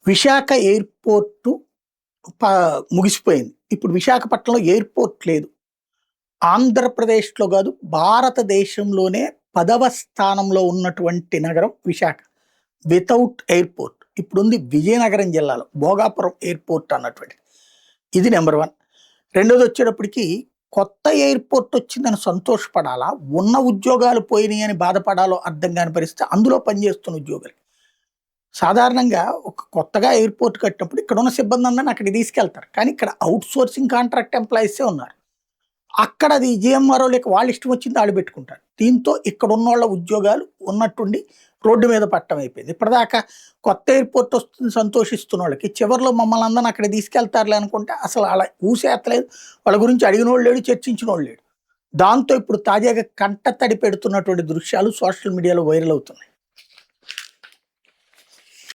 Visakha airport ముగిసిపోయింది. ఇప్పుడు విశాఖపట్నంలో ఎయిర్‌పోర్ట్ లేదు. ఆంధ్రప్రదేశ్‌లో గాదు, భారతదేశంలోనే 10వ స్థానంలో ఉన్నటువంటి నగరం విశాఖ. Without airport. ఇప్పుడుంది విజయనగరం జిల్లాలో భోగాపురం ఎయిర్‌పోర్ట్ అన్నటువంటిది. ఇది నంబర్ 1. రెండోదొచ్చేటప్పటికి కొత్త ఎయిర్‌పోర్ట్ వచ్చిందని సంతోషపడాలా? ఉన్న ఉద్యోగాలు పోయినాయి అని బాధపడాలో అర్థం కాని పరిస్థితి అందులో పనిచేస్తున్న ఉద్యోగులకి. సాధారణంగా ఒక కొత్తగా ఎయిర్‌పోర్ట్ కట్టినప్పుడు ఇక్కడున్న సిబ్బందందరిని అక్కడికి తీసుకెళ్తారు. కానీ ఇక్కడ ఔట్‌సోర్సింగ్ కాంట్రాక్ట్ ఎంప్లాయీసే ఉన్నారు. అక్కడ అది జీఎంఆర్ఓ లేక వాళ్ళ ఇష్టం వచ్చింది ఆళ్ళు పెట్టుకుంటారు. దీంతో ఇక్కడున్నోళ్ళ ఉద్యోగాలు ఉన్నట్టుండి రోడ్డు మీద పట్టం అయిపోయింది. ఇప్పటిదాకా కొత్త ఎయిర్‌పోర్ట్ వస్తుంది సంతోషిస్తున్నోళ్ళకి చివర్లో మమ్మల్ని అందరిని అక్కడికి తీసుకెళ్తారులే అనుకుంటే అసలు అలా ఊసేత్తలేదు. వాళ్ళ గురించి అడిగినోడు లేడు, చర్చించినోడు లేడు. దాంతో ఇప్పుడు తాజాగా కంటతడి పెడుతున్నటువంటి దృశ్యాలు సోషల్ మీడియాలో వైరల్ అవుతున్నాయి.